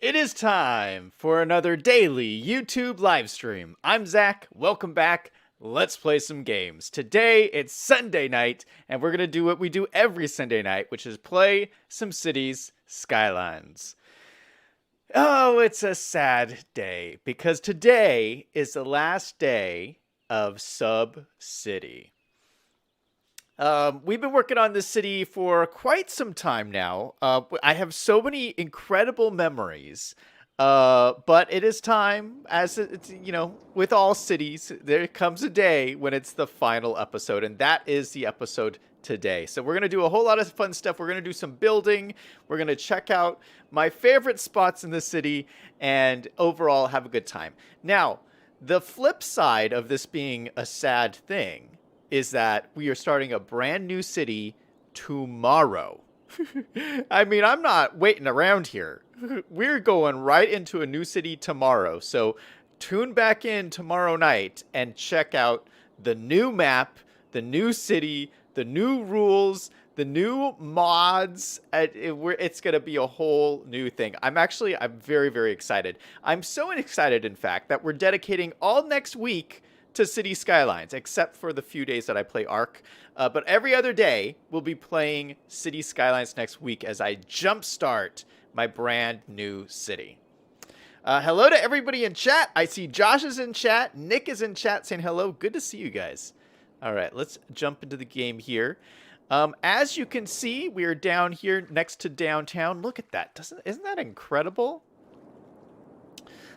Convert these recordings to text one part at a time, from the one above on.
It is time for another daily YouTube live stream. I'm Zach. Welcome back. Let's play some games. Today it's Sunday night, and we're gonna do what we do every Sunday night, which is play some Cities Skylines. Oh, it's a sad day because today is the last day of Sub City. We've been working on this city for quite some time now. I have so many incredible memories. But it is time, as it's, with all cities, there comes a day when it's the final episode, and that is the episode today. So we're going to do a whole lot of fun stuff. We're going to do some building. We're going to check out my favorite spots in the city and overall have a good time. Now, the flip side of this being a sad thing is that we are starting a brand new city tomorrow. I mean, I'm not waiting around here. We're going right into a new city tomorrow. So tune back in tomorrow night and check out the new map, the new city, the new rules, the new mods. It's going to be a whole new thing. I'm very, very excited. I'm so excited, in fact, that we're dedicating all next week to City Skylines, except for the few days that I play Ark. But every other day, we'll be playing City Skylines next week as I jumpstart my brand new city. Hello to everybody in chat. I see Josh is in chat. Nick is in chat saying hello. Good to see you guys. All right, let's jump into the game here. As you can see, we are down here next to downtown. Look at that. Isn't that incredible?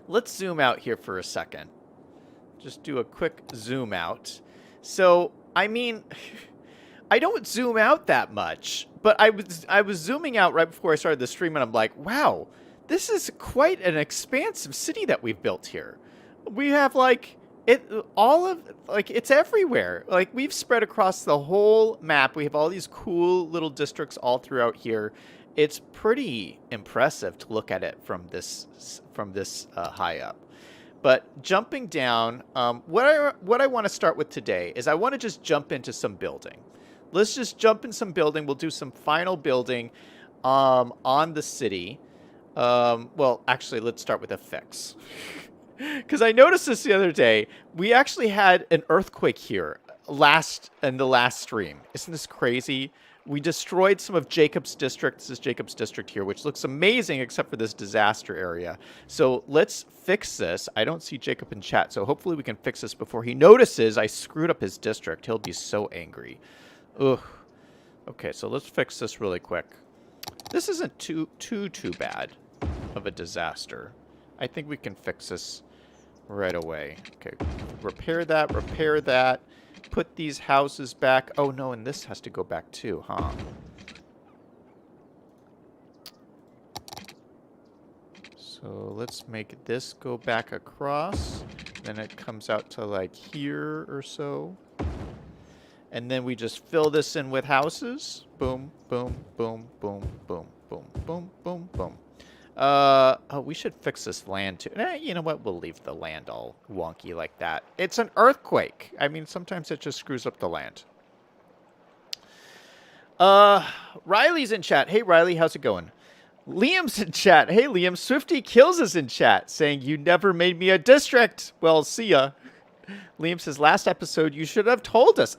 Let's zoom out here for a second. Just do a quick zoom out. So, I mean, I don't zoom out that much, but I was zooming out right before I started the stream, and I'm like, wow, this is quite an expansive city that we've built here. We have it's everywhere. Like, we've spread across the whole map. We have all these cool little districts all throughout here. It's pretty impressive to look at it from this high up. But jumping down, what I want to start with today is I want to just jump into some building. Let's just jump in some building. We'll do some final building on the city. Well, actually, let's start with a fix. Because I noticed this the other day. We actually had an earthquake here in the last stream. Isn't this crazy? We destroyed some of Jacob's district. This is Jacob's district here, which looks amazing except for this disaster area. So let's fix this. I don't see Jacob in chat, so hopefully we can fix this before he notices I screwed up his district. He'll be so angry. Ugh. Okay, so let's fix this really quick. This isn't too bad of a disaster. I think we can fix this right away. Okay, repair that. Put these houses back. Oh, no, and this has to go back too, huh? So let's make this go back across. Then it comes out to like here or so. And then we just fill this in with houses. Boom, boom, boom, boom, boom, boom, boom, boom, boom. Oh, we should fix this land too. You know what? We'll leave the land all wonky like that. It's an earthquake. I mean, sometimes it just screws up the land. Riley's in chat. Hey, Riley, how's it going? Liam's in chat. Hey, Liam. Swifty Kills is in chat saying, you never made me a district. Well, see ya. Liam says, last episode, you should have told us.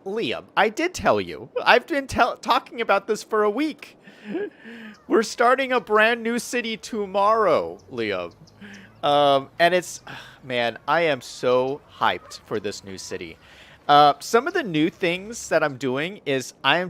Liam, I did tell you. I've been talking about this for a week. We're starting a brand new city tomorrow, Liam. And it's, man, I am so hyped for this new city. Some of the new things that I'm doing is I'm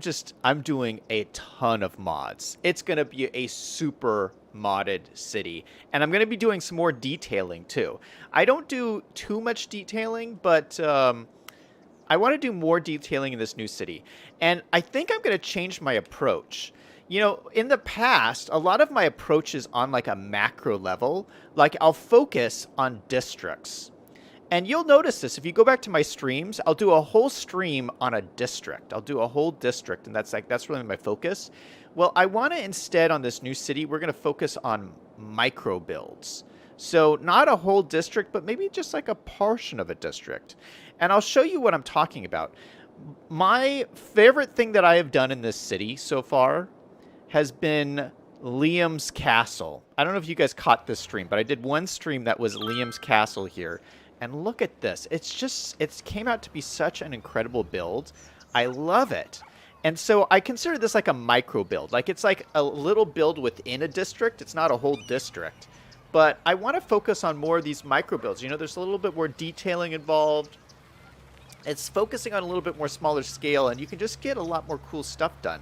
doing a ton of mods. It's going to be a super modded city. And I'm going to be doing some more detailing too. I don't do too much detailing, but I want to do more detailing in this new city. And I think I'm going to change my approach. You know, in the past, a lot of my approach is on like a macro level. Like, I'll focus on districts. And you'll notice this. If you go back to my streams, I'll do a whole stream on a district. I'll do a whole district, and that's really my focus. Well, I want to instead, on this new city, we're going to focus on micro builds. So not a whole district, but maybe just like a portion of a district. And I'll show you what I'm talking about. My favorite thing that I have done in this city so far has been Liam's Castle. I don't know if you guys caught this stream, but I did one stream that was Liam's Castle here. And look at this. It's just, it came out to be such an incredible build. I love it. And so I consider this like a micro build. Like it's like a little build within a district. It's not a whole district. But I want to focus on more of these micro builds. You know, there's a little bit more detailing involved. It's focusing on a little bit more smaller scale, and you can just get a lot more cool stuff done.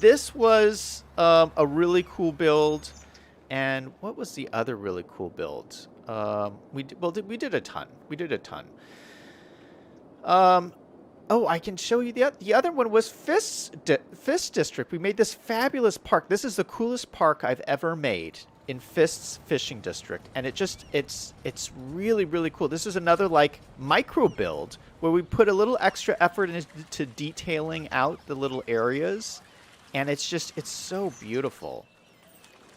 This was a really cool build. And what was the other really cool build? We did a ton. We did a ton. Oh, I can show you the other one was Fist District. We made this fabulous park. This is the coolest park I've ever made in Fist's Fishing District, and it's really, really cool. This is another like micro build where we put a little extra effort into detailing out the little areas, and it's so beautiful,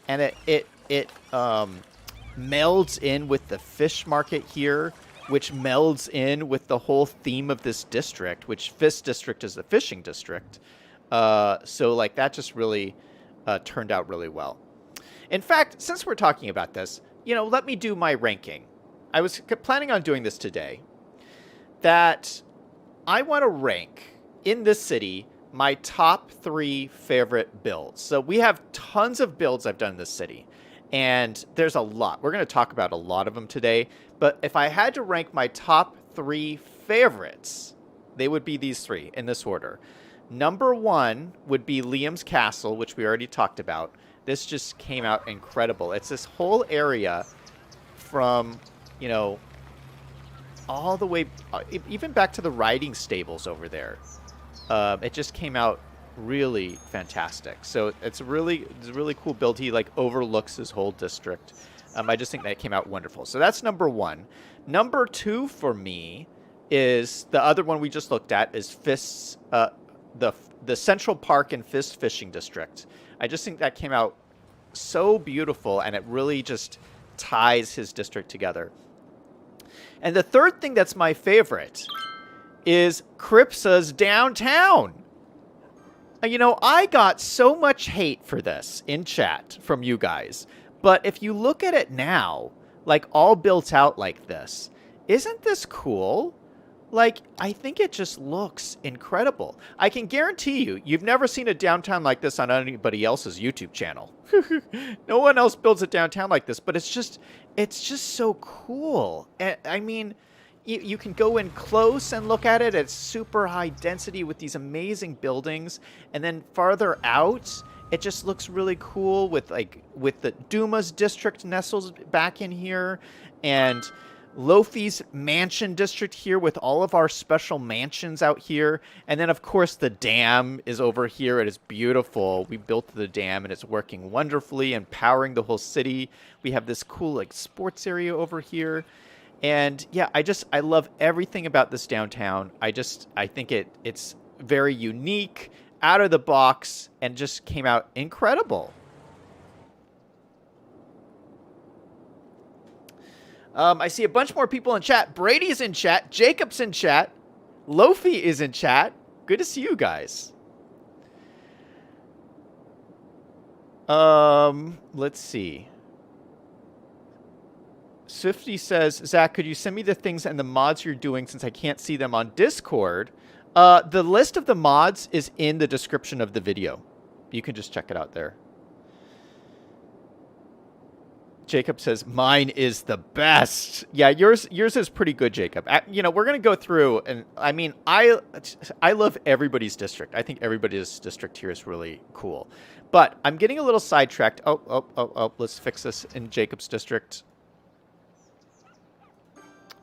and it melds in with the fish market here, which melds in with the whole theme of this district, which Fist District is the fishing district. So like that just really turned out really well. In fact, since we're talking about this, you know, let me do my ranking. I was planning on doing this today. That I want to rank in this city my top 3 favorite builds. So we have tons of builds I've done in this city. And there's a lot. We're going to talk about a lot of them today. But if I had to rank my top 3 favorites, they would be these 3 in this order. Number 1 would be Liam's Castle, which we already talked about. This just came out incredible. It's this whole area from, you know, all the way, even back to the riding stables over there. It just came out really fantastic. So it's a really cool build. He like overlooks his whole district. I just think that came out wonderful. So that's number 1. Number 2 for me is the other one we just looked at is Fist's, the Central Park and Fist Fishing District. I just think that came out so beautiful, and it really just ties his district together. And the third thing that's my favorite is Kripsa's downtown. You know, I got so much hate for this in chat from you guys. But if you look at it now, like all built out like this, isn't this cool? Like, I think it just looks incredible. I can guarantee you, you've never seen a downtown like this on anybody else's YouTube channel. No one else builds a downtown like this, but it's just so cool. I mean, you can go in close and look at it. It's super high density with these amazing buildings. And then farther out, it just looks really cool with the Duma's district nestles back in here. And Lofi's mansion district here with all of our special mansions out here. And then, of course, the dam is over here. It is beautiful. We built the dam, and it's working wonderfully and powering the whole city. We have this cool like sports area over here. And yeah, I love everything about this downtown. I think it's very unique, out of the box, and just came out incredible. I see a bunch more people in chat. Brady's in chat. Jacob's in chat. Lofi is in chat. Good to see you guys. Let's see. Swifty says, Zach, could you send me the things and the mods you're doing since I can't see them on Discord? The list of the mods is in the description of the video. You can just check it out there. Jacob says, mine is the best. Yeah, yours is pretty good, Jacob. You know, we're going to go through, and I mean, I love everybody's district. I think everybody's district here is really cool. But I'm getting a little sidetracked. Oh, let's fix this in Jacob's district.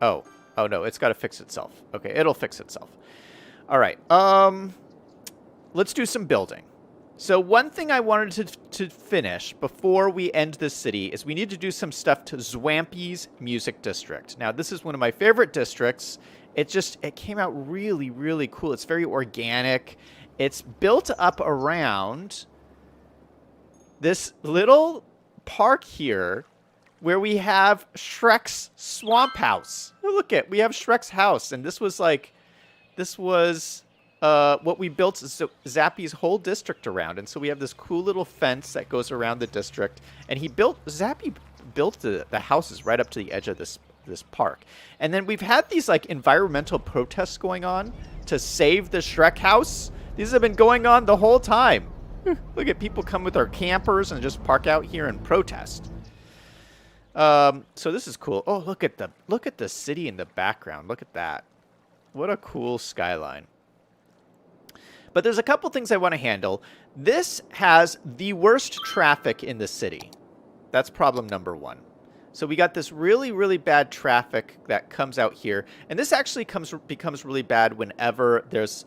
Oh no, it's got to fix itself. Okay, it'll fix itself. All right, let's do some building. So one thing I wanted to finish before we end this city is we need to do some stuff to Zwampy's Music District. Now, this is one of my favorite districts. It came out really, really cool. It's very organic. It's built up around this little park here where we have Shrek's swamp house. Oh, look we have Shrek's house. And this was what we built Zappy's whole district around. And so we have this cool little fence that goes around the district. And Zappy built the houses right up to the edge of this park. And then we've had these like environmental protests going on to save the Shrek house. These have been going on the whole time. Look at people come with their campers and just park out here and protest. So this is cool. Oh, look at the city in the background. Look at that. What a cool skyline. But there's a couple things I want to handle. This has the worst traffic in the city. That's problem number one. So we got this really, really bad traffic that comes out here. And this actually becomes really bad whenever there's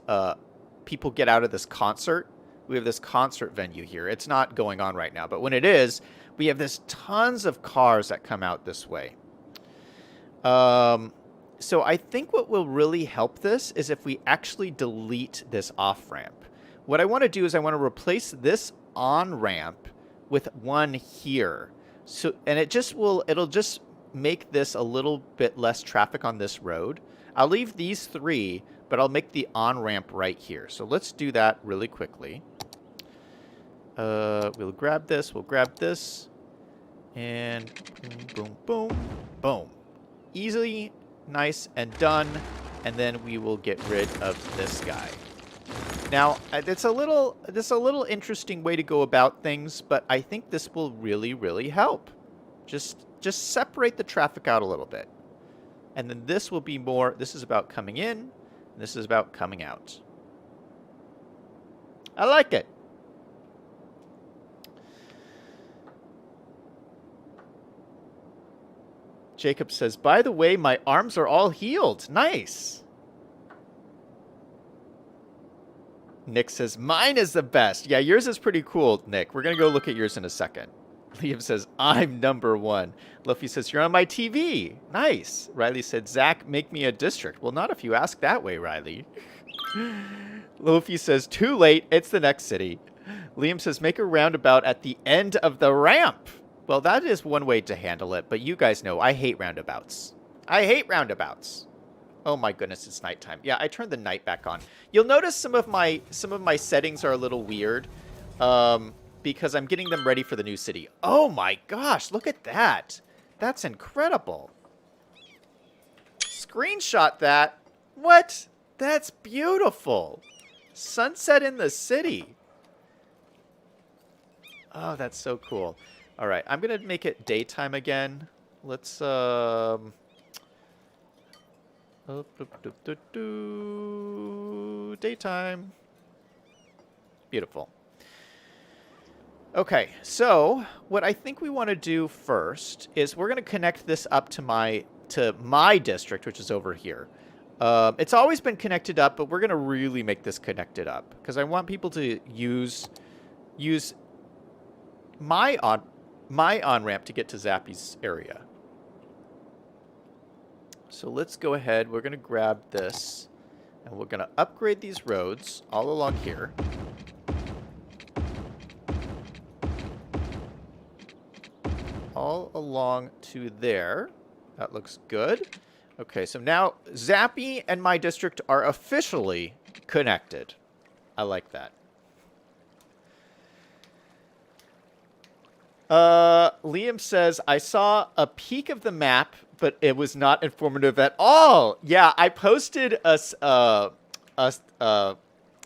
people get out of this concert. We have this concert venue here. It's not going on right now. But when it is, we have this tons of cars that come out this way. So I think what will really help this is if we actually delete this off-ramp. What I want to do is I want to replace this on-ramp with one here. So, and it'll just make this a little bit less traffic on this road. I'll leave these three, but I'll make the on-ramp right here. So let's do that really quickly. We'll grab this, and boom, boom, boom, boom. Easily, nice, and done. And then we will get rid of this guy. Now, it's a little interesting way to go about things, but I think this will really, really help. Just separate the traffic out a little bit. And then this will be more, this is about coming in, and this is about coming out. I like it. Jacob says, by the way, my arms are all healed. Nice. Nick says, mine is the best. Yeah, yours is pretty cool, Nick. We're going to go look at yours in a second. Liam says, I'm number one. Luffy says, you're on my TV. Nice. Riley said, Zach, make me a district. Well, not if you ask that way, Riley. Luffy says, too late. It's the next city. Liam says, make a roundabout at the end of the ramp. Well, that is one way to handle it, but you guys know I hate roundabouts. I hate roundabouts. Oh my goodness, it's nighttime. Yeah, I turned the night back on. You'll notice some of my settings are a little weird because I'm getting them ready for the new city. Oh my gosh, look at that. That's incredible. Screenshot that. What? That's beautiful. Sunset in the city. Oh, that's so cool. All right, I'm going to make it daytime again. Let's, daytime. Beautiful. Okay, so what I think we want to do first is we're going to connect this up to my district, which is over here. It's always been connected up, but we're going to really make this connected up because I want people to use my on-ramp to get to Zappy's area. So let's go ahead. We're going to grab this, and we're going to upgrade these roads all along here. All along to there. That looks good. Okay, so now Zappy and my district are officially connected. I like that. Liam says, I saw a peek of the map, but it was not informative at all. Yeah, I posted a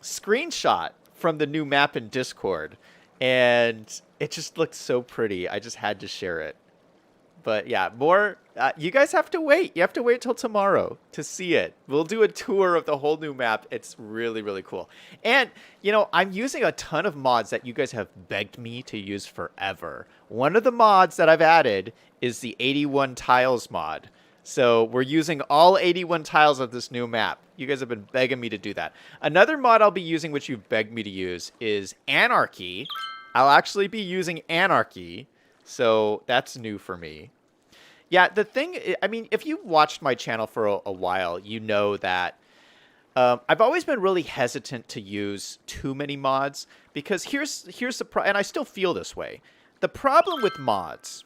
screenshot from the new map in Discord, and it just looked so pretty. I just had to share it. But yeah, more. You guys have to wait. You have to wait till tomorrow to see it. We'll do a tour of the whole new map. It's really, really cool. And, you know, I'm using a ton of mods that you guys have begged me to use forever. One of the mods that I've added is the 81 tiles mod. So we're using all 81 tiles of this new map. You guys have been begging me to do that. Another mod I'll be using, which you've begged me to use, is Anarchy. I'll actually be using Anarchy. So that's new for me. Yeah, the thing, I mean, if you've watched my channel for a while, you know that I've always been really hesitant to use too many mods because here's the and I still feel this way. The problem with mods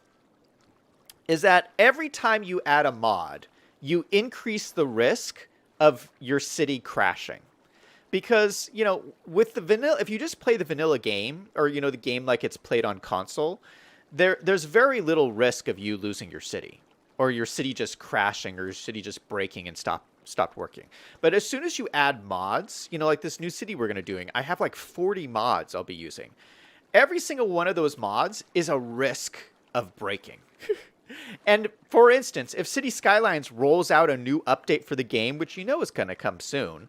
is that every time you add a mod, you increase the risk of your city crashing. because, you know, with the vanilla, if you just play the vanilla game, or, you know, the game like it's played on console, there's very little risk of you losing your city, or your city just crashing, or your city just breaking and stopped working. But as soon as you add mods, you know, like this new city we're going to doing, I have like 40 mods I'll be using. Every single one of those mods is a risk of breaking. And for instance, if City Skylines rolls out a new update for the game, which you know is going to come soon,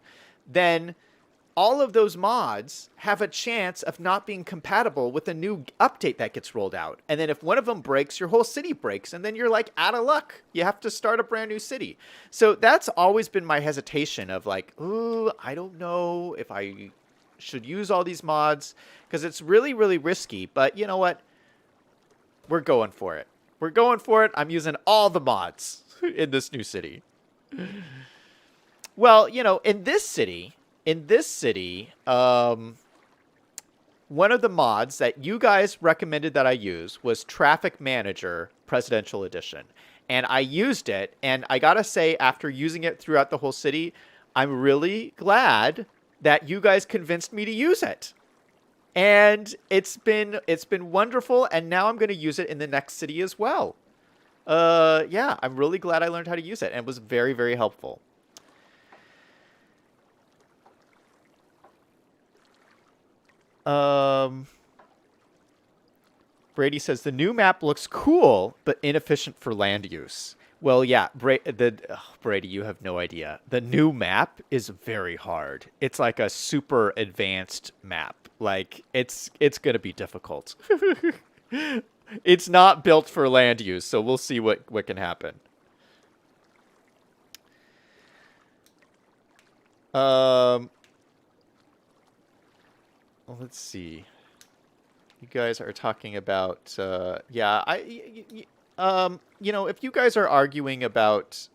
then all of those mods have a chance of not being compatible with a new update that gets rolled out. And then if one of them breaks, your whole city breaks, and then you're like out of luck. You have to start a brand new city. So that's always been my hesitation of like, ooh, I don't know if I should use all these mods, because it's really, really risky. But you know what? We're going for it. We're going for it. I'm using all the mods in this new city. Well, you know, in this city, one of the mods that you guys recommended that I use was Traffic Manager Presidential Edition. And I used it, and I gotta say, after using it throughout the whole city, I'm really glad that you guys convinced me to use it. And it's been wonderful, and now I'm going to use it in the next city as well. Yeah, I'm really glad I learned how to use it, and it was very, very helpful. Brady says, the new map looks cool, but inefficient for land use. Well, yeah, Brady, you have no idea. The new map is very hard. It's like a super advanced map. Like, it's going to be difficult. It's not built for land use, so we'll see what can happen. Let's see. You guys are talking about, yeah, you know, if you guys are arguing about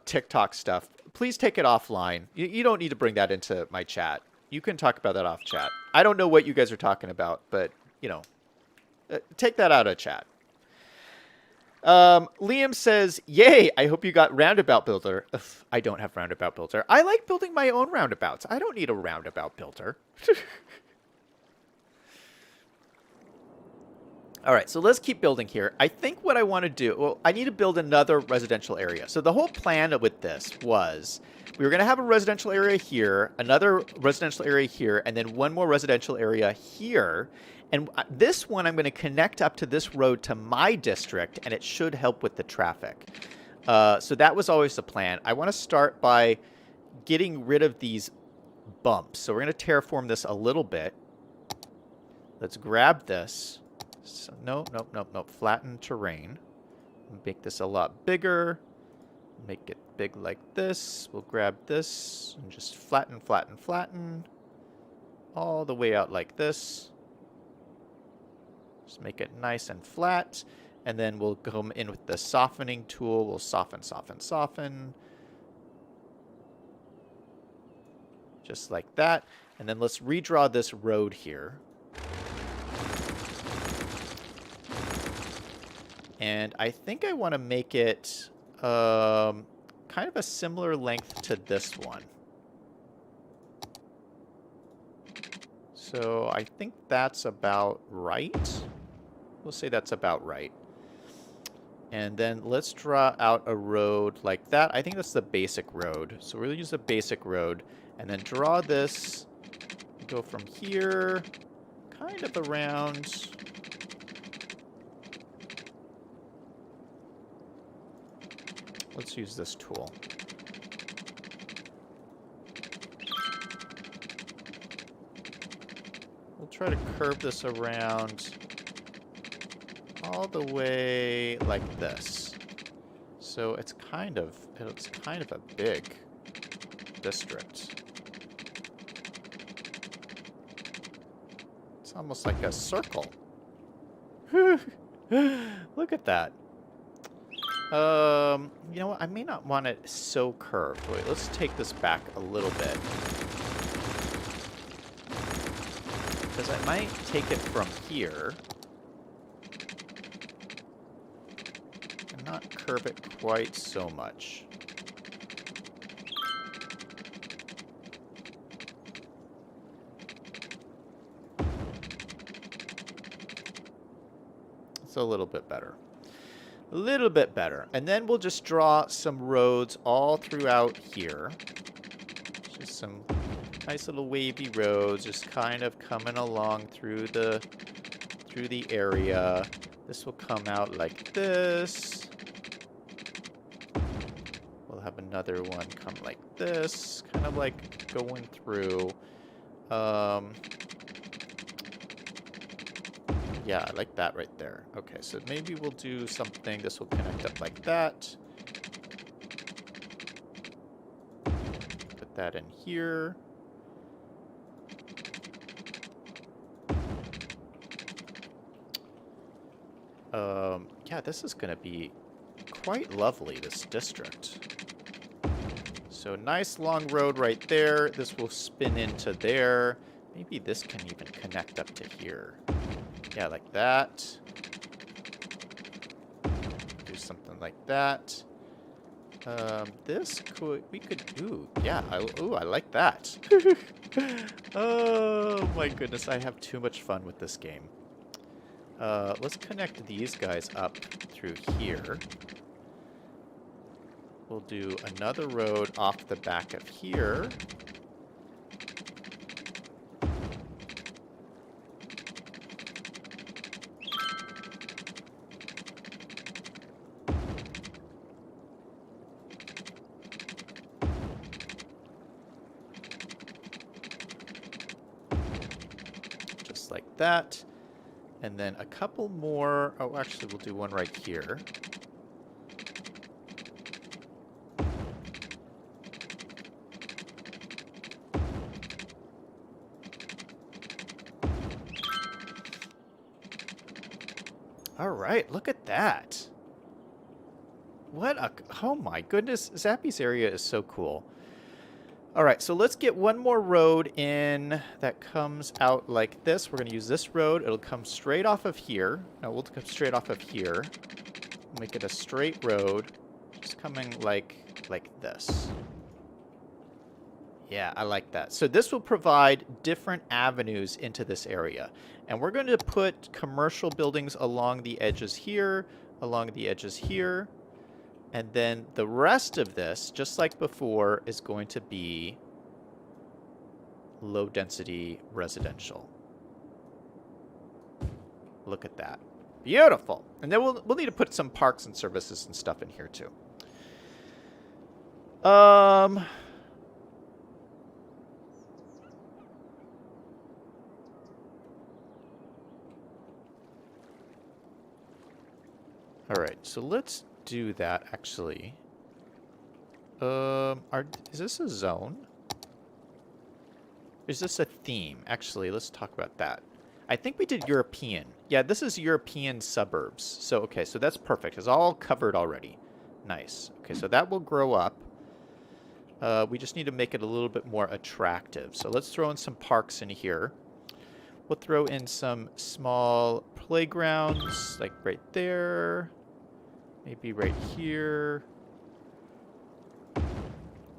TikTok stuff, please take it offline. You don't need to bring that into my chat. You can talk about that off chat. I don't know what you guys are talking about, but, you know, take that out of chat. Liam says, yay, I hope you got Roundabout Builder. Ugh, I don't have Roundabout Builder. I like building my own roundabouts. I don't need a Roundabout Builder. All right, so let's keep building here. I think what I want to do, well, I need to build another residential area. So the whole plan with this was we were going to have a residential area here, another residential area here, and then one more residential area here. And this one I'm going to connect up to this road to my district, and it should help with the traffic. So that was always the plan. I want to start by getting rid of these bumps. So we're going to terraform this a little bit. Let's grab this. So, nope. Flatten terrain. Make this a lot bigger. Make it big like this. We'll grab this and just flatten. All the way out like this. Just make it nice and flat. And then we'll come in with the softening tool. We'll soften. Just like that. And then let's redraw this road here. And I think I want to make it kind of a similar length to this one. So I think that's about right. We'll say that's about right. And then let's draw out a road like that. I think that's the basic road. So we'll use the basic road. And then draw this. Go from here. Kind of around. Let's use this tool. We'll try to curve this around all the way like this. So it's kind of a big district. It's almost like a circle. Look at that. You know what? I may not want it so curved. Wait, let's take this back a little bit. Because I might take it from here. And not curve it quite so much. a little bit better. A little bit better. And then we'll just draw some roads all throughout here. Just some nice little wavy roads, just kind of coming along through the area. This will come out like this. We'll have another one come like this, kind of like going through. Yeah, I like that right there. Okay, so maybe we'll do something. This will connect up like that. Put that in here. Yeah, this is going to be quite lovely, this district. So nice long road right there. This will spin into there. Maybe this can even connect up to here. Yeah, like that. Do something like that. We could, ooh, yeah, I like that. Oh my goodness, I have too much fun with this game. Let's connect these guys up through here. We'll do another road off the back of here. Just like that. And then a couple more. Oh, actually, we'll do one right here. All right, look at that. What a... Oh my goodness, Zappy's area is so cool. All right, so let's get one more road in that comes out like this. We're going to use this road. It'll come straight off of here. No, we'll come straight off of here. Make it a straight road. Just coming like this. Yeah, I like that. So this will provide different avenues into this area. And we're going to put commercial buildings along the edges here, along the edges here. And then the rest of this, just like before, is going to be low-density residential. Look at that. Beautiful. And then we'll need to put some parks and services and stuff in here, too. All right, so let's do that, actually. Is this a zone? Is this a theme? Actually, let's talk about that. I think we did European. Yeah, this is European suburbs. So, okay, so that's perfect. It's all covered already. Nice. Okay, so that will grow up. We just need to make it a little bit more attractive. So let's throw in some parks in here. We'll throw in some small playgrounds, like right there. Maybe right here.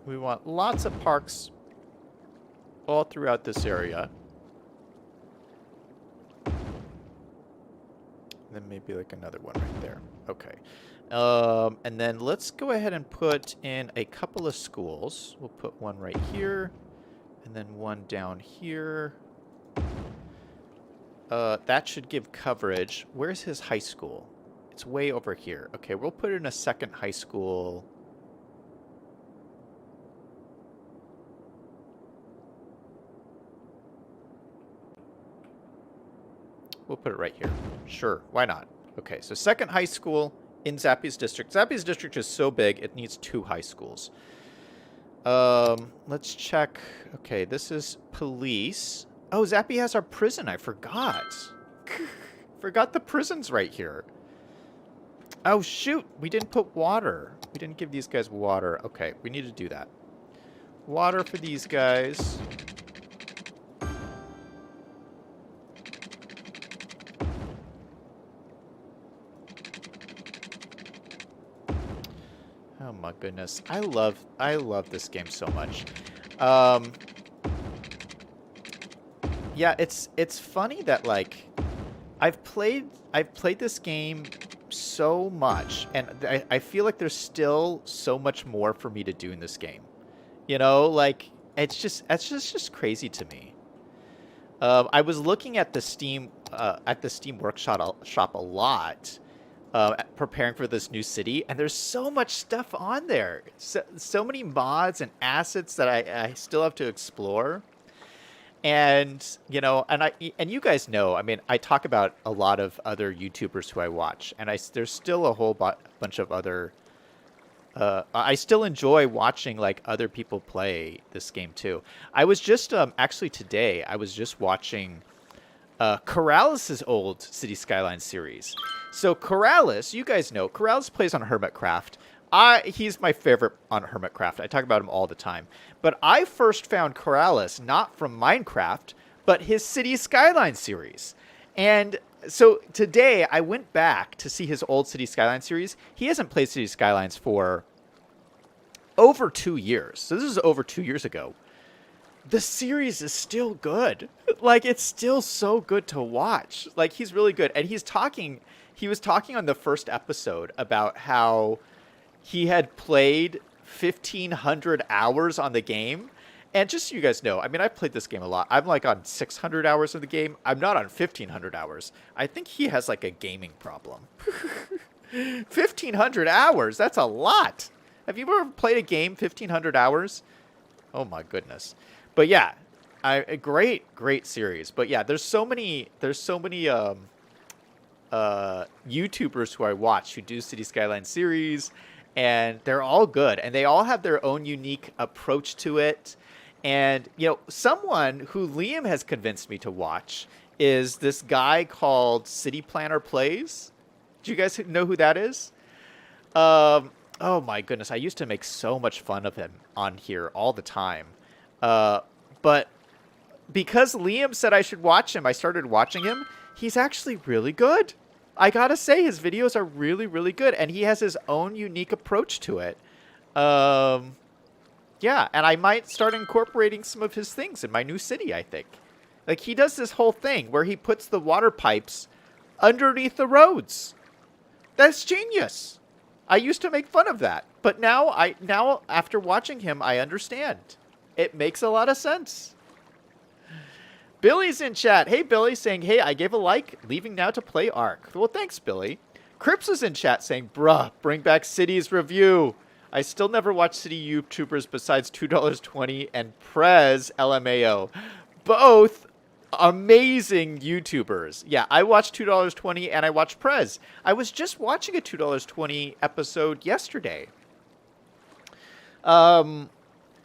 We want lots of parks all throughout this area. And then maybe like another one right there. Okay. And then let's go ahead and put in a couple of schools. We'll put one right here and then one down here. That should give coverage. Where's his high school? It's way over here. Okay, we'll put in a second high school. We'll put it right here. Sure, why not? Okay, so second high school in Zappy's district. Zappy's district is so big, it needs 2 high schools. Let's check. Okay, this is police. Oh, Zappy has our prison. I forgot. Forgot the prison's right here. Oh, shoot. We didn't put water. We didn't give these guys water. Okay, we need to do that. Water for these guys. Oh my goodness. I love this game so much. Yeah, it's funny that, like, I've played this game so much, and I feel like there's still so much more for me to do in this game. You know, like that's just crazy to me. I was looking at the Steam Workshop shop a lot, preparing for this new city, and there's so much stuff on there. So many mods and assets that I still have to explore. And and you guys know, I mean, I talk about a lot of other YouTubers who I watch, and there's still a whole bunch of other. I still enjoy watching like other people play this game too. I was just actually today I was just watching Corrales' old City Skylines series. So Corrales, you guys know, Corrales plays on Hermitcraft. He's my favorite on Hermitcraft. I talk about him all the time. But I first found Corrales not from Minecraft, but his City Skylines series. And so today I went back to see his old City Skylines series. He hasn't played City Skylines for over 2 years. So this is over 2 years ago. The series is still good. Like, it's still so good to watch. Like, he's really good. And he was talking on the first episode about how he had played 1,500 hours on the game. And just so you guys know, I mean, I've played this game a lot. I'm like on 600 hours of the game. I'm not on 1,500 hours. I think he has like a gaming problem. 1,500 hours, that's a lot. Have you ever played a game 1,500 hours? Oh my goodness. But yeah, a great series. But yeah, there's so many YouTubers who I watch who do City Skyline series, and they're all good, and they all have their own unique approach to it. And someone who Liam has convinced me to watch is this guy called City Planner Plays. Do you guys know who that is? Oh my goodness, I used to make so much fun of him on here all the time. But because Liam said I should watch him, I started watching him. He's actually really good. I gotta say, his videos are really, really good, and he has his own unique approach to it. Yeah, and I might start incorporating some of his things in my new city, I think. Like, he does this whole thing where he puts the water pipes underneath the roads. That's genius. I used to make fun of that, but now after watching him, I understand. It makes a lot of sense. Billy's in chat. Hey, Billy, saying, hey, I gave a like, leaving now to play Ark. Well, thanks, Billy. Kripsa's in chat saying, bruh, bring back Cities review. I still never watch City YouTubers besides $2.20 and Prez LMAO. Both amazing YouTubers. Yeah, I watched $2.20 and I watched Prez. I was just watching a $2.20 episode yesterday.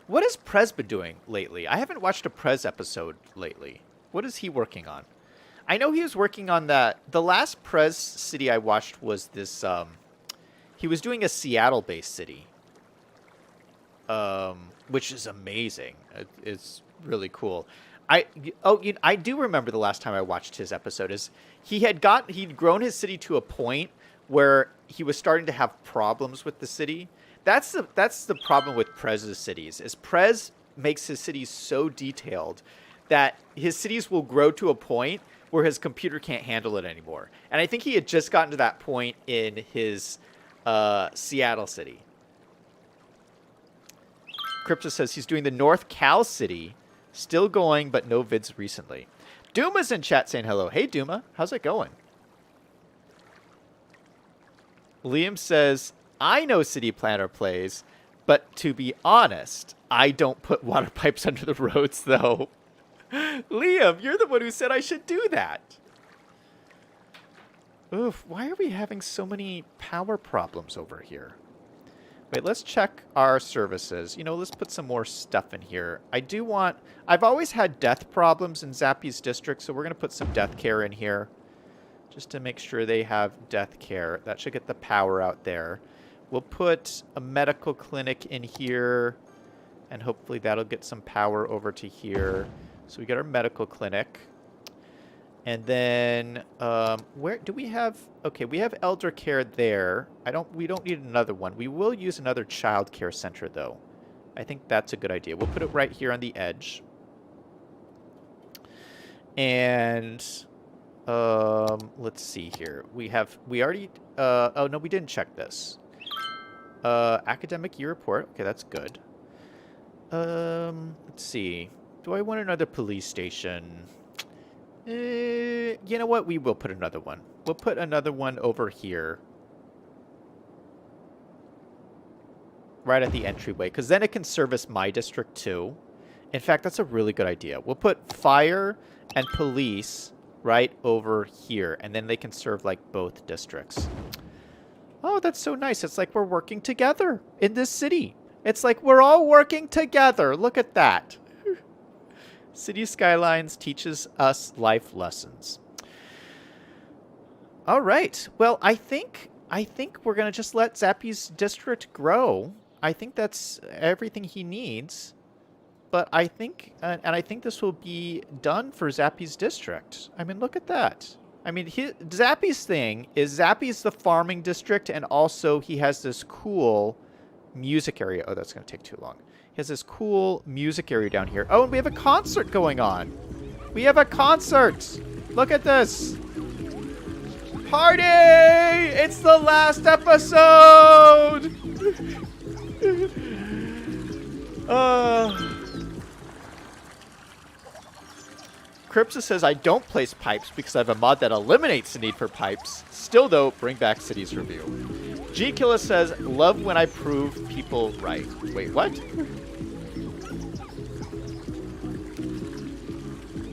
What has Prez been doing lately? I haven't watched a Prez episode lately. What is he working on? I know he was working on that. The last Prez city I watched was this, he was doing a Seattle-based city. Which is amazing. It's really cool. I do remember the last time I watched his episode is he'd grown his city to a point where he was starting to have problems with the city. That's the problem with Prez's cities. Is Prez makes his cities so detailed that his cities will grow to a point where his computer can't handle it anymore. And I think he had just gotten to that point in his Seattle city. Kripsa says he's doing the North Cal city, still going, but no vids recently. Duma's in chat saying hello. Hey, Duma, how's it going? Liam says, I know City Planner Plays, but to be honest, I don't put water pipes under the roads, though. Liam, you're the one who said I should do that. Oof, why are we having so many power problems over here? Wait, let's check our services. Let's put some more stuff in here. I've always had death problems in Zappy's district, so we're going to put some death care in here. Just to make sure they have death care. That should get the power out there. We'll put a medical clinic in here, and hopefully that'll get some power over to here. So we got our medical clinic. And then, where do we have... Okay, we have elder care there. We don't need another one. We will use another child care center, though. I think that's a good idea. We'll put it right here on the edge. And Let's see here. We already, oh no, we didn't check this. Academic year report. Okay, that's good. Let's see. Do I want another police station? You know what? We will put another one. We'll put another one over here. Right at the entryway, because then it can service my district too. In fact, that's a really good idea. We'll put fire and police right over here, and then they can serve like both districts. Oh, that's so nice. It's like we're working together in this city. It's like we're all working together. Look at that. City Skylines teaches us life lessons. All right. Well, I think we're going to just let Zappy's district grow. I think that's everything he needs. But I think, and I think this will be done for Zappy's district. I mean, look at that. I mean, Zappy's thing is Zappy's the farming district, and also he has this cool music area. Oh, that's going to take too long. He has this cool music area down here. Oh, and we have a concert going on. We have a concert. Look at this. Party! It's the last episode! Kripsa says, I don't place pipes because I have a mod that eliminates the need for pipes. Still, though, bring back Cities Review. G-Killa says, love when I prove people right. Wait, what?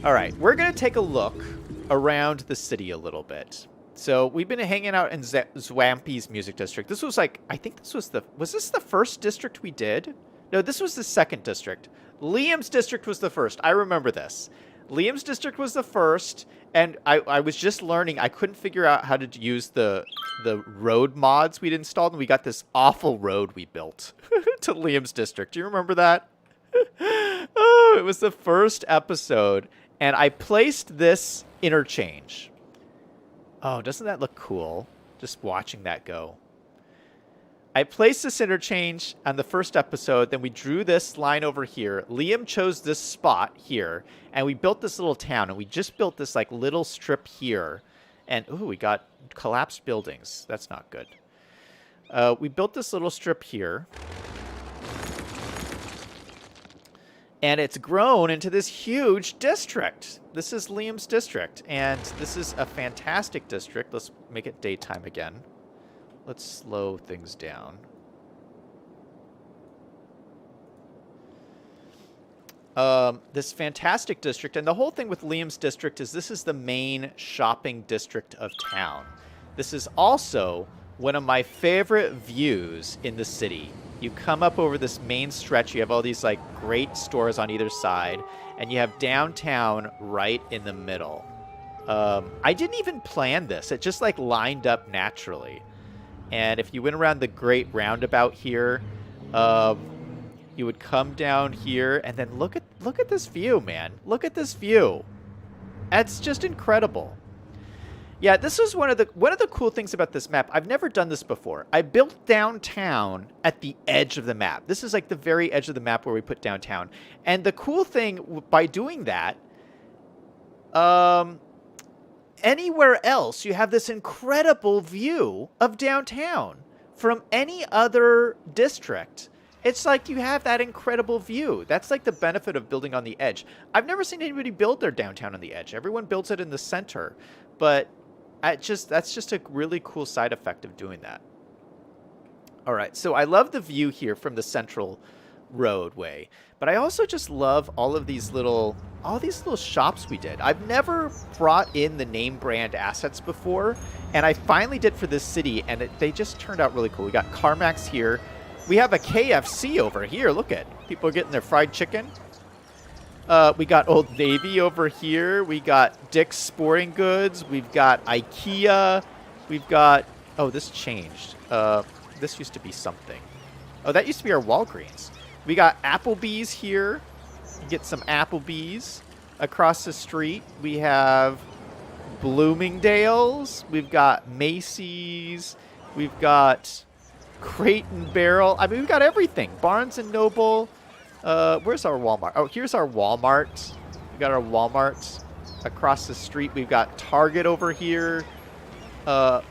All right, we're going to take a look around the city a little bit. So we've been hanging out in Zwampy's music district. This was like, I think this was this the first district we did? No, this was the second district. Liam's district was the first. I remember this. Liam's district was the first, and I was just learning. I couldn't figure out how to use the road mods we'd installed, and we got this awful road we built to Liam's district. Do you remember that? Oh, it was the first episode, and I placed this interchange. Oh, doesn't that look cool? Just watching that go. I placed this interchange on the first episode, then we drew this line over here. Liam chose this spot here, and we built this little town, and we just built this like little strip here. And, ooh, we got collapsed buildings. That's not good. We built this little strip here. And it's grown into this huge district. This is Liam's district, and this is a fantastic district. Let's make it daytime again. Let's slow things down. This fantastic district, and the whole thing with Liam's district is this is the main shopping district of town. This is also one of my favorite views in the city. You come up over this main stretch, you have all these like great stores on either side, and you have downtown right in the middle. I didn't even plan this. It just like lined up naturally. And if you went around the great roundabout here, you would come down here, and then look at this view, man. Look at this view. It's just incredible. Yeah, this was one of the cool things about this map. I've never done this before. I built downtown at the edge of the map. This is like the very edge of the map where we put downtown. And the cool thing by doing that, anywhere else, you have this incredible view of downtown from any other district. It's like you have that incredible view. That's like the benefit of building on the edge. I've never seen anybody build their downtown on the edge. Everyone builds it in the center. But that's just a really cool side effect of doing that. All right, so I love the view here from the central roadway, but I also just love all these little shops we did. I've never brought in the name brand assets before, and I finally did for this city, and they just turned out really cool. We got CarMax here. We have a KFC over here. Look at people are getting their fried chicken. We got Old Navy over here. We got Dick's Sporting Goods. We've got IKEA. We've got... Oh, this changed. This used to be something. Oh, that used to be our Walgreens. We got Applebee's here. You get some Applebee's. Across the street, we have Bloomingdale's. We've got Macy's. We've got Crate and Barrel. I mean, we've got everything. Barnes and Noble. Where's our Walmart? Oh, here's our Walmart. We got our Walmart. Across the street, we've got Target over here.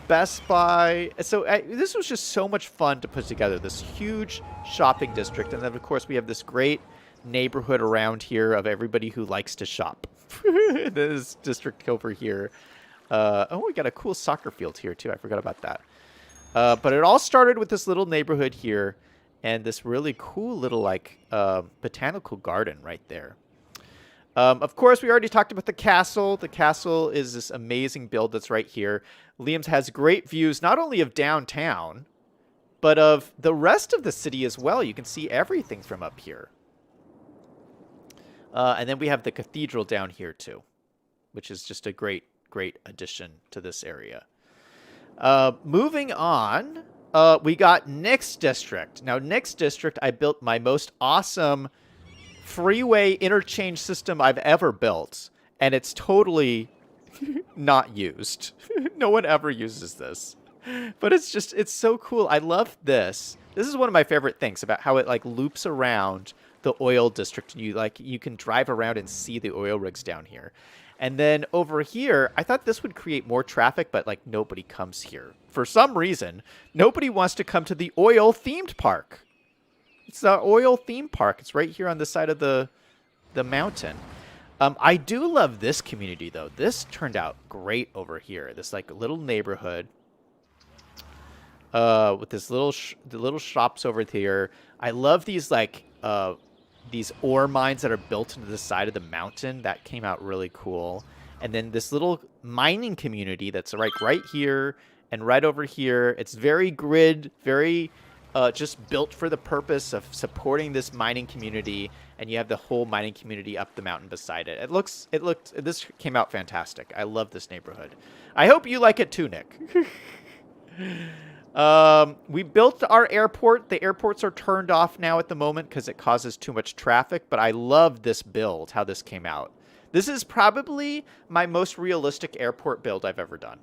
Best Buy. So this was just so much fun to put together, this huge shopping district. And then, of course, we have this great neighborhood around here of everybody who likes to shop. This district over here. Oh, we got a cool soccer field here, too. I forgot about that. But it all started with this little neighborhood here and this really cool little, like, botanical garden right there. Of course, we already talked about the castle. The castle is this amazing build that's right here. Liam's has great views, not only of downtown, but of the rest of the city as well. You can see everything from up here. And then we have the cathedral down here, too, which is just a great, great addition to this area. Moving on, we got Nix District. Now, Nix District, I built my most awesome freeway interchange system I've ever built, and it's totally not used. No one ever uses this, but it's so cool. I love this. This is one of my favorite things about how it like loops around the oil district, and you can drive around and see the oil rigs down here. And then over here, I thought this would create more traffic, but like nobody comes here for some reason. Nobody wants to come to the oil themed park. It's the oil theme park. It's right here on the side of the mountain. I do love this community, though. This turned out great over here. This like little neighborhood with this the little shops over here. I love these like these ore mines that are built into the side of the mountain. That came out really cool. And then this little mining community that's right here and right over here. It's very grid, very just built for the purpose of supporting this mining community, and you have the whole mining community up the mountain beside it. This came out fantastic. I love this neighborhood. I hope you like it too, Nick. We built our airport. The airports are turned off now at the moment because it causes too much traffic, but I love this build, how this came out. This is probably my most realistic airport build I've ever done.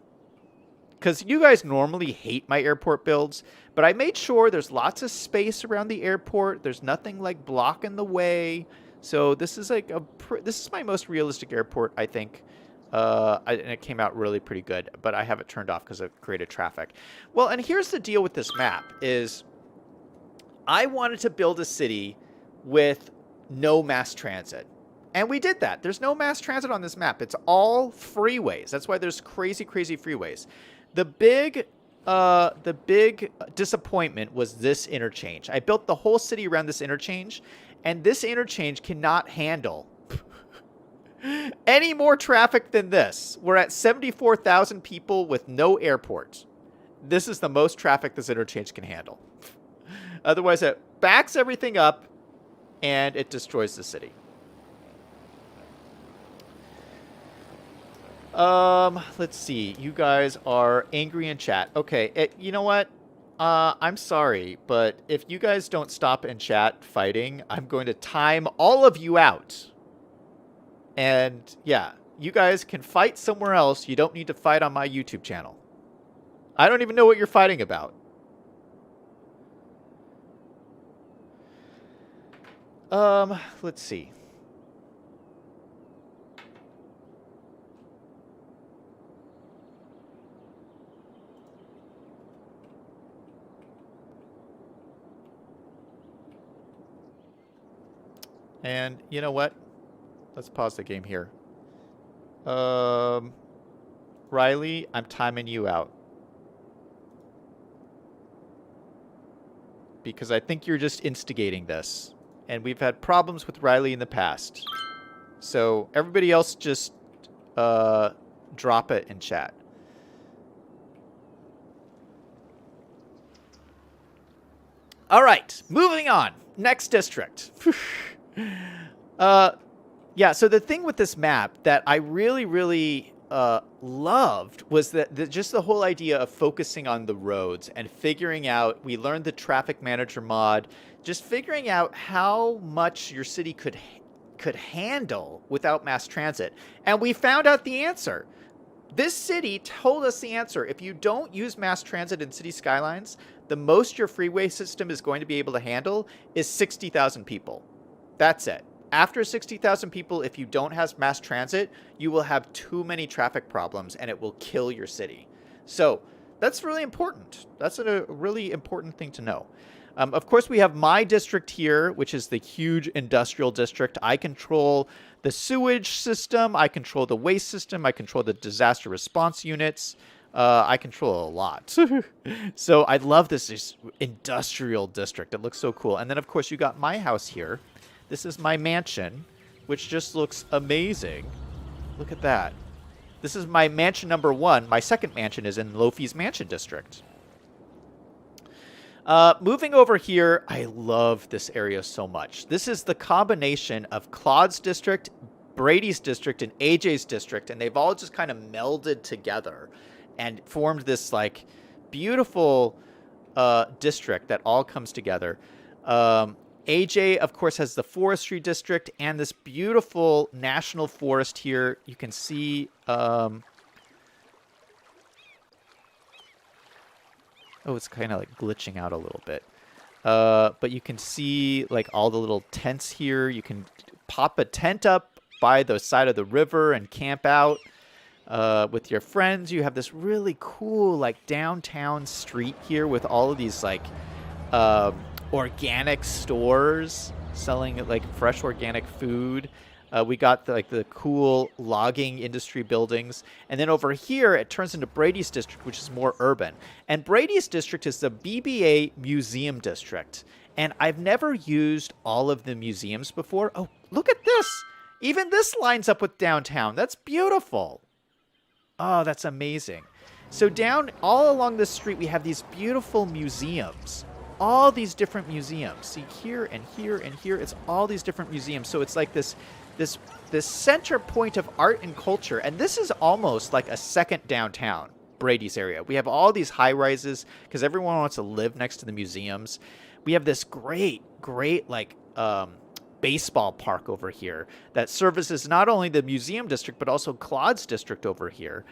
Because you guys normally hate my airport builds, but I made sure there's lots of space around the airport. There's nothing like blocking the way. So this is like this is my most realistic airport, I think. And it came out really pretty good, but I have it turned off because of created traffic. Well, and here's the deal with this map is I wanted to build a city with no mass transit. And we did that. There's no mass transit on this map. It's all freeways. That's why there's crazy, crazy freeways. The big disappointment was this interchange. I built the whole city around this interchange, and this interchange cannot handle any more traffic than this. We're at 74,000 people with no airport. This is the most traffic this interchange can handle. Otherwise, it backs everything up, and it destroys the city. Let's see. You guys are angry in chat. Okay, you know what? I'm sorry, but if you guys don't stop in chat fighting, I'm going to time all of you out. And yeah, you guys can fight somewhere else. You don't need to fight on my YouTube channel. I don't even know what you're fighting about. Let's see. And you know what? Let's pause the game here. Riley, I'm timing you out. Because I think you're just instigating this. And we've had problems with Riley in the past. So everybody else just drop it in chat. All right, moving on. Next district. Yeah, so the thing with this map that I really loved was that just the whole idea of focusing on the roads and figuring out, we learned the traffic manager mod, just figuring out how much your city could handle without mass transit. And we found out the answer. This city told us the answer. If you don't use mass transit in city skylines, the most your freeway system is going to be able to handle is 60,000 people. That's it. after 60,000 people, if you don't have mass transit, you will have too many traffic problems and it will kill your city. So that's really important. That's a really important thing to know. Of course, we have my district here, which is the huge industrial district. I control the sewage system. I control the waste system. I control the disaster response units. I control a lot. So I love this industrial district. It looks so cool. And then, of course, you got my house here. This is my mansion, which just looks amazing. Look at that. This is my mansion number 1. My second mansion is in Lofi's Mansion District. Moving over here, I love this area so much. This is the combination of Claude's district, Brady's district, and AJ's district, and they've all just kind of melded together and formed this like beautiful district that all comes together. AJ, of course, has the Forestry District and this beautiful national forest here. You can see... Oh, it's kind of like glitching out a little bit. But you can see like all the little tents here. You can pop a tent up by the side of the river and camp out with your friends. You have this really cool like downtown street here with all of these like organic stores selling like fresh organic food. We got the cool logging industry buildings. And then over here, it turns into Brady's district, which is more urban. And Brady's district is the Bba Museum District. And I've never used all of the museums before. Oh, look at this. Even this lines up with downtown. That's beautiful. Oh, that's amazing. So down all along this street, we have these beautiful museums. All these different museums. See, here and here and here, it's all these different museums. So it's like this center point of art and culture. And this is almost like a second downtown, Brady's area. We have all these high rises because everyone wants to live next to the museums. We have this great like baseball park over here that services not only the museum district, but also Claude's district over here.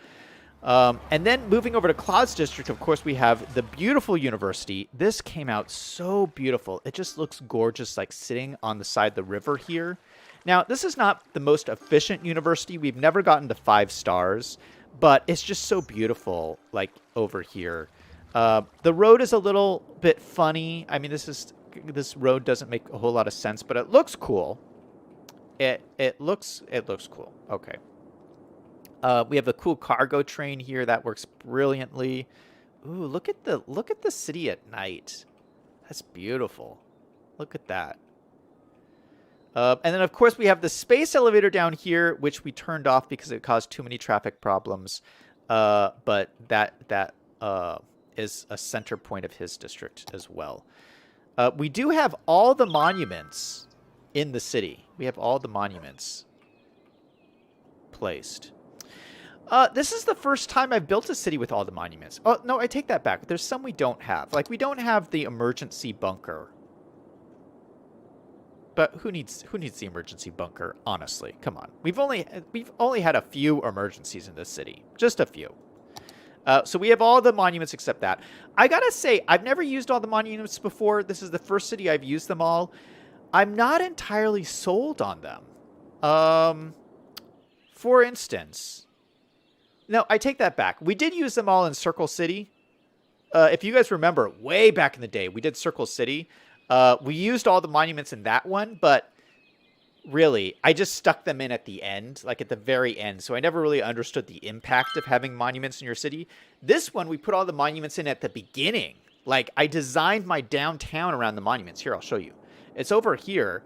And then moving over to Claude's district, of course, we have the beautiful university. This came out so beautiful. It just looks gorgeous, like sitting on the side of the river here. Now, this is not the most efficient university. We've never gotten to 5 stars, but it's just so beautiful, like over here. The road is a little bit funny. I mean, this road doesn't make a whole lot of sense, but it looks cool. It looks cool. Okay. We have a cool cargo train here that works brilliantly. Ooh, look at the city at night. That's beautiful. Look at that. And then, of course, we have the space elevator down here, which we turned off because it caused too many traffic problems. But that is a center point of his district as well. We do have all the monuments in the city. We have all the monuments placed. This is the first time I've built a city with all the monuments. Oh, no, I take that back. There's some we don't have. Like, we don't have the emergency bunker. But who needs the emergency bunker? Honestly, come on. We've only had a few emergencies in this city, just a few. So we have all the monuments except that. I gotta say, I've never used all the monuments before. This is the first city I've used them all. I'm not entirely sold on them. For instance, no, I take that back. We did use them all in Circle City. If you guys remember, way back in the day, we did Circle City. We used all the monuments in that one, but really, I just stuck them in at the end, like at the very end. So I never really understood the impact of having monuments in your city. This one, we put all the monuments in at the beginning. Like, I designed my downtown around the monuments. Here, I'll show you. It's over here.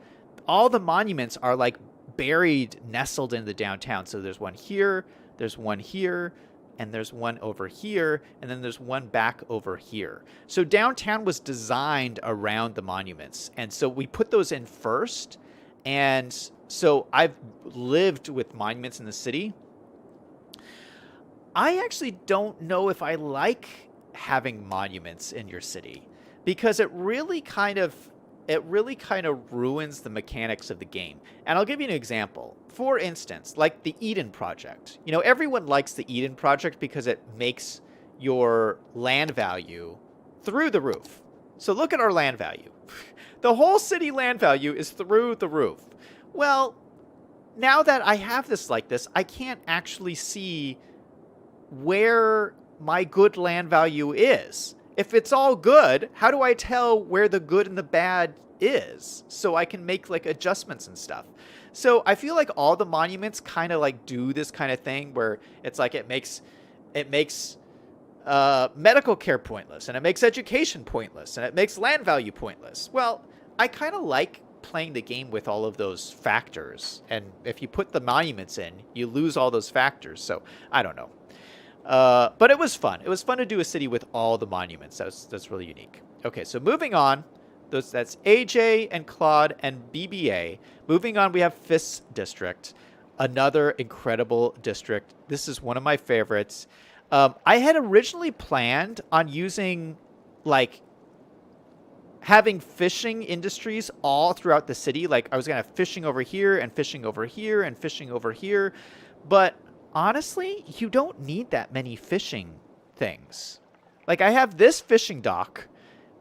All the monuments are like buried, nestled in the downtown. So there's one here, there's one here, and there's one over here, and then there's one back over here. So downtown was designed around the monuments. And so we put those in first. And so I've lived with monuments in the city. I actually don't know if I like having monuments in your city because it really kind of ruins the mechanics of the game. And I'll give you an example. For instance, like the Eden Project. You know, everyone likes the Eden Project because it makes your land value through the roof. So look at our land value. The whole city land value is through the roof. Well, now that I have this like this, I can't actually see where my good land value is. If it's all good, how do I tell where the good and the bad is so I can make like adjustments and stuff? So I feel like all the monuments kind of like do this kind of thing where it's like it makes medical care pointless, and it makes education pointless, and it makes land value pointless. Well, I kind of like playing the game with all of those factors, and if you put the monuments in, you lose all those factors. So I don't know. But it was fun. It was fun to do a city with all the monuments. That's really unique. Okay, so moving on. That's AJ and Claude and BBA. Moving on, we have Fifth District, another incredible district. This is one of my favorites. I had originally planned on using, like, having fishing industries all throughout the city. Like, I was going to have fishing over here and fishing over here and fishing over here. But honestly, you don't need that many fishing things. Like, I have this fishing dock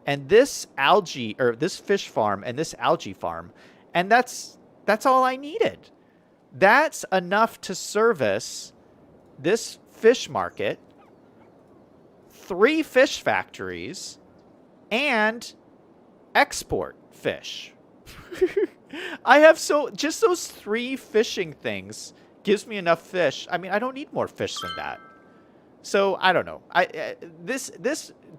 and this algae, or this fish farm and this algae farm, and that's all I needed. That's enough to service this fish market, 3 fish factories, and export fish. I have just those 3 fishing things gives me enough fish. I mean, I don't need more fish than that. So I don't know. This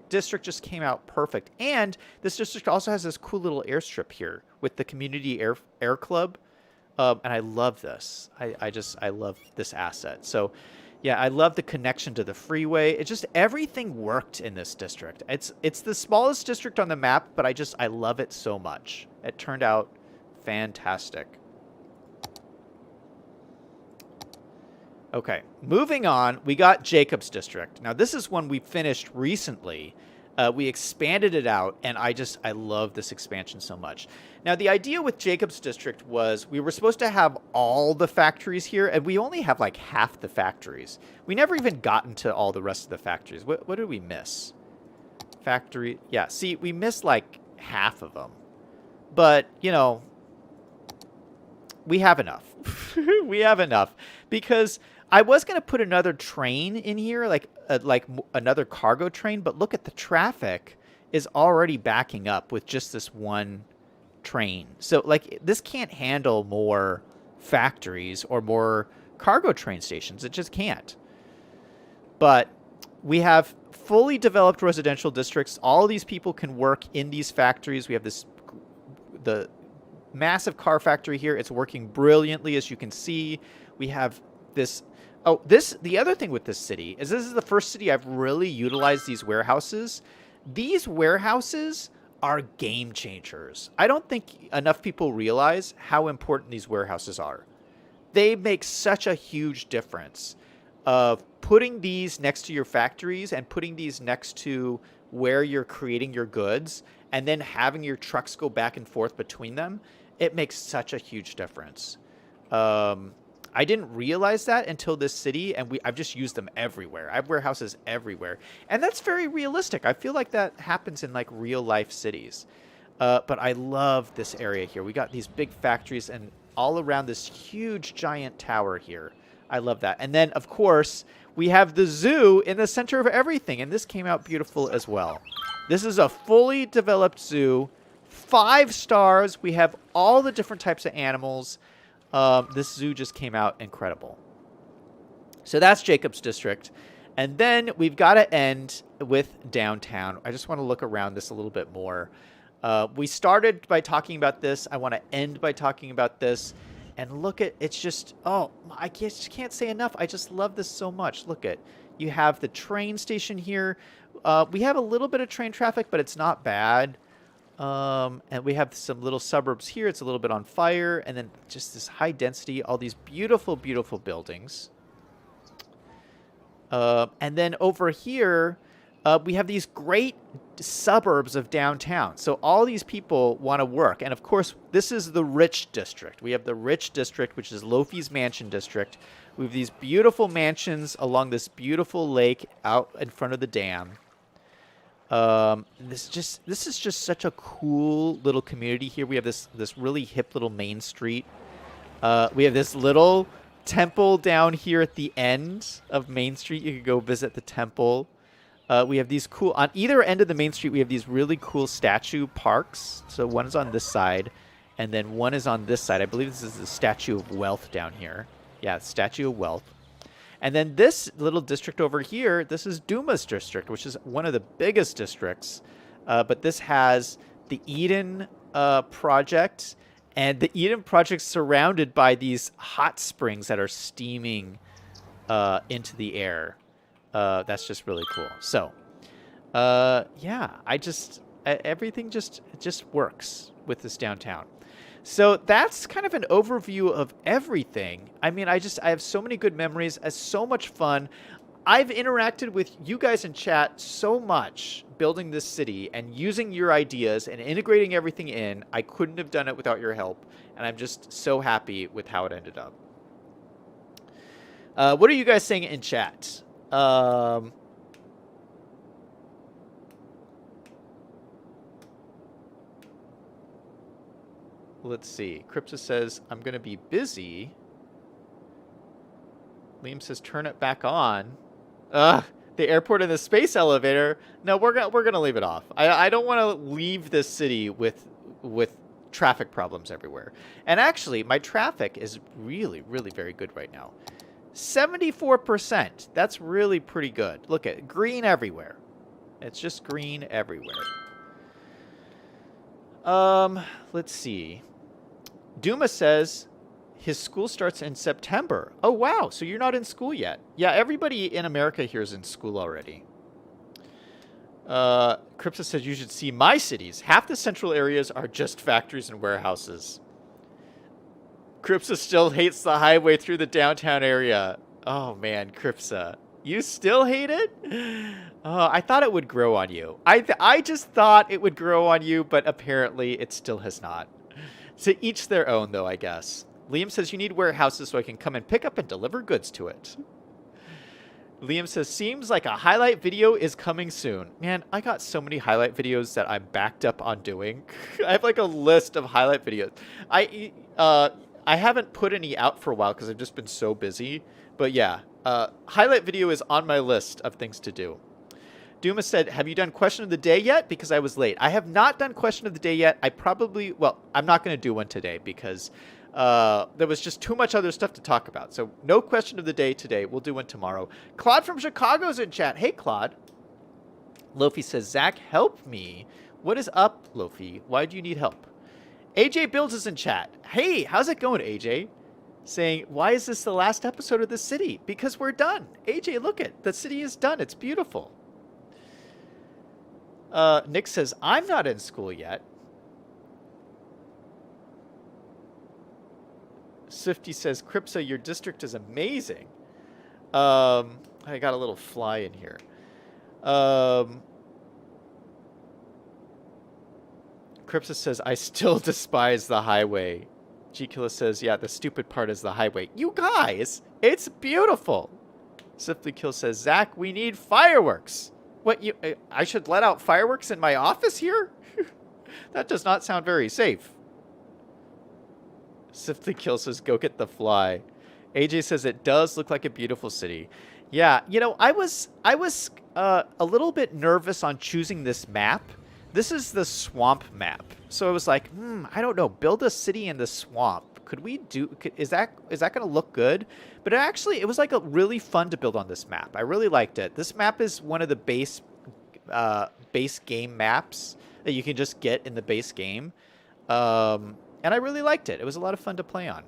district just came out perfect, and this district also has this cool little airstrip here with the community air club, and I love this. I love this asset. So yeah, I love the connection to the freeway. It just everything worked in this district. It's the smallest district on the map, but I love it so much. It turned out fantastic. Okay, moving on, we got Jacobs District. Now, this is one we finished recently. We expanded it out, and I love this expansion so much. Now, the idea with Jacobs District was we were supposed to have all the factories here, and we only have like half the factories. We never even got into all the rest of the factories. What did we miss? Factory, yeah, see, we missed like half of them. But, you know, we have enough. We have enough, because I was going to put another train in here, like another cargo train, but look at the traffic is already backing up with just this one train. So, like, this can't handle more factories or more cargo train stations. It just can't. But we have fully developed residential districts. All these people can work in these factories. We have the massive car factory here. It's working brilliantly, as you can see. We have this. Oh, the other thing with this city is this is the first city I've really utilized these warehouses. These warehouses are game changers. I don't think enough people realize how important these warehouses are. They make such a huge difference of putting these next to your factories and putting these next to where you're creating your goods, and then having your trucks go back and forth between them. It makes such a huge difference. I didn't realize that until this city, and I've just used them everywhere. I have warehouses everywhere, and that's very realistic. I feel like that happens in like real life cities. But I love this area here. We got these big factories and all around this huge giant tower here. I love that. And then, of course, we have the zoo in the center of everything, and this came out beautiful as well. This is a fully developed zoo, 5 stars. We have all the different types of animals. This zoo just came out incredible. So that's Jacobs District. And then we've got to end with downtown. I just want to look around this a little bit more. We started by talking about this. I want to end by talking about this. And look at, it's just, oh, I just can't say enough. I just love this so much. Look at, you have the train station here. We have a little bit of train traffic, but it's not bad. And we have some little suburbs here. It's a little bit on fire. And then just this high density, all these beautiful, beautiful buildings. And then over here, we have these great suburbs of downtown. So all these people want to work. And of course, this is the rich district. We have the rich district, which is Lofi's Mansion District. We have these beautiful mansions along this beautiful lake out in front of the dam. This is just such a cool little community here. We have this really hip little main street. We have this little temple down here at the end of Main Street. You could go visit the temple. We have these cool, on either end of the main street, we have these really cool statue parks. So one is on this side, and then one is on this side. I believe this is the Statue of Wealth down here. Yeah, Statue of Wealth. And then this little district over here, this is Duma's district, which is one of the biggest districts. But this has the Eden project, and the Eden project's surrounded by these hot springs that are steaming into the air. That's just really cool. So, yeah, everything just works with this downtown. So that's kind of an overview of everything. I mean, I have so many good memories. It's so much fun. I've interacted with you guys in chat so much building this city and using your ideas and integrating everything in. I couldn't have done it without your help, and I'm just so happy with how it ended up. What are you guys saying in chat? Let's see. Kripsa says, I'm going to be busy. Liam says, turn it back on. The airport and the space elevator. No, we're gonna leave it off. I don't want to leave this city with traffic problems everywhere. And actually, my traffic is really, really very good right now. 74%. That's really pretty good. Look at it. Green everywhere. It's just green everywhere. Let's see. Duma says his school starts in September. Oh, wow. So you're not in school yet. Yeah, everybody in America here is in school already. Kripsa says you should see my cities. Half the central areas are just factories and warehouses. Kripsa still hates the highway through the downtown area. Oh, man, Kripsa. You still hate it? Oh, I thought it would grow on you. I just thought it would grow on you, but apparently it still has not. To each their own, though, I guess. Liam says you need warehouses so I can come and pick up and deliver goods to it. Liam says, seems like a highlight video is coming soon. Man, I got so many highlight videos that I'm backed up on doing. I have like a list of highlight videos. I haven't put any out for a while because I've just been so busy. But yeah, highlight video is on my list of things to do. Duma said, have you done question of the day yet? Because I was late. I have not done question of the day yet. I'm not going to do one today because there was just too much other stuff to talk about. So no question of the day today. We'll do one tomorrow. Claude from Chicago's in chat. Hey, Claude. Lofi says, Zach, help me. What is up, Lofi? Why do you need help? AJ Builds is in chat. Hey, how's it going, AJ? Saying, why is this the last episode of the city? Because we're done. AJ, look it. The city is done. It's beautiful. Nick says, I'm not in school yet. Swifty says, Kripsa, your district is amazing. I got a little fly in here. Kripsa says, I still despise the highway. G-Killa says, yeah, the stupid part is the highway. You guys, it's beautiful. Swiftly Kill says, Zach, we need fireworks. What, I should let out fireworks in my office here? That does not sound very safe. Swiftly Kill says, go get the fly. AJ says, it does look like a beautiful city. Yeah, you know, I was a little bit nervous on choosing this map. This is the swamp map. So I was like, I don't know, build a city in the swamp. Could we do, is that going to look good? But it was like a really fun to build on this map. I really liked it. This map is one of the base game maps that you can just get in the base game. And I really liked it. It was a lot of fun to play on.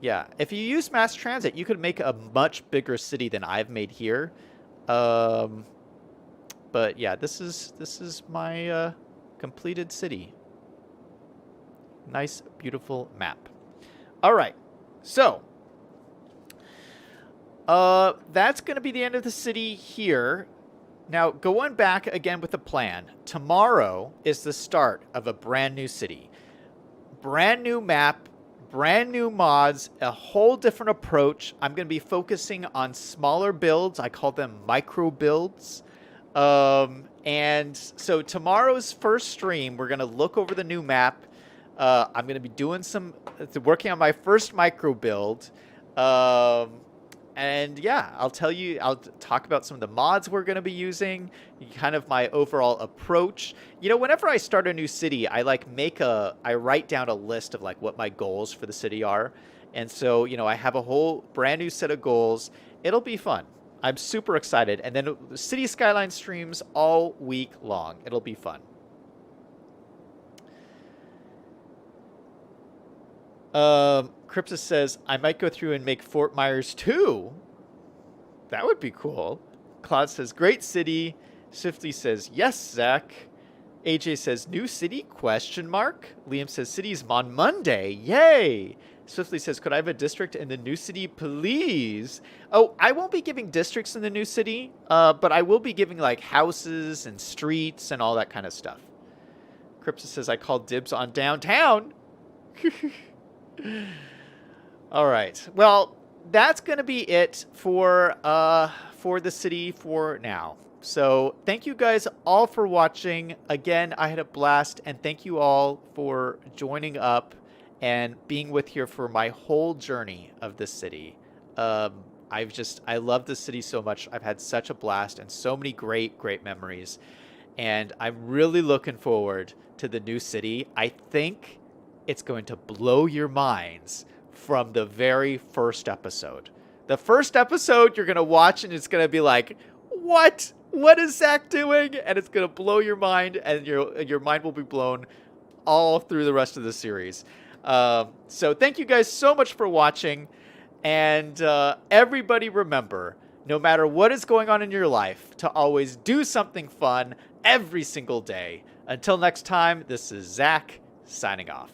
Yeah, if you use mass transit, you could make a much bigger city than I've made here. But yeah, this is my completed city. Nice, beautiful map. All right, so that's going to be the end of the city here. Now, going back again with the plan. Tomorrow is the start of a brand new city. Brand new map, brand new mods, a whole different approach. I'm going to be focusing on smaller builds. I call them micro builds. And so tomorrow's first stream, we're going to look over the new map. I'm going to be doing working on my first micro build. And yeah, I'll talk about some of the mods we're going to be using, kind of my overall approach. Whenever I start a new city, I write down a list of like what my goals for the city are. And so, I have a whole brand new set of goals. It'll be fun. I'm super excited. And then City Skyline streams all week long. It'll be fun. Kripsa says, I might go through and make Fort Myers too. That would be cool. Claude says, great city. Swiftly says, yes, Zach. AJ says, new city? ? Liam says, cities on Monday. Yay. Swiftly says, could I have a district in the new city, please? Oh, I won't be giving districts in the new city, but I will be giving like houses and streets and all that kind of stuff. Kripsa says, I called dibs on downtown. All right. Well, that's going to be it for the city for now. So thank you guys all for watching. Again, I had a blast, and thank you all for joining up and being with here for my whole journey of this city. I love this city so much. I've had such a blast and so many great memories. And I'm really looking forward to the new city. I think it's going to blow your minds from the very first episode. The first episode you're going to watch and it's going to be like, what? What is Zach doing? And it's going to blow your mind, and your mind will be blown all through the rest of the series. So thank you guys so much for watching. And everybody remember, no matter what is going on in your life, to always do something fun every single day. Until next time, this is Zach signing off.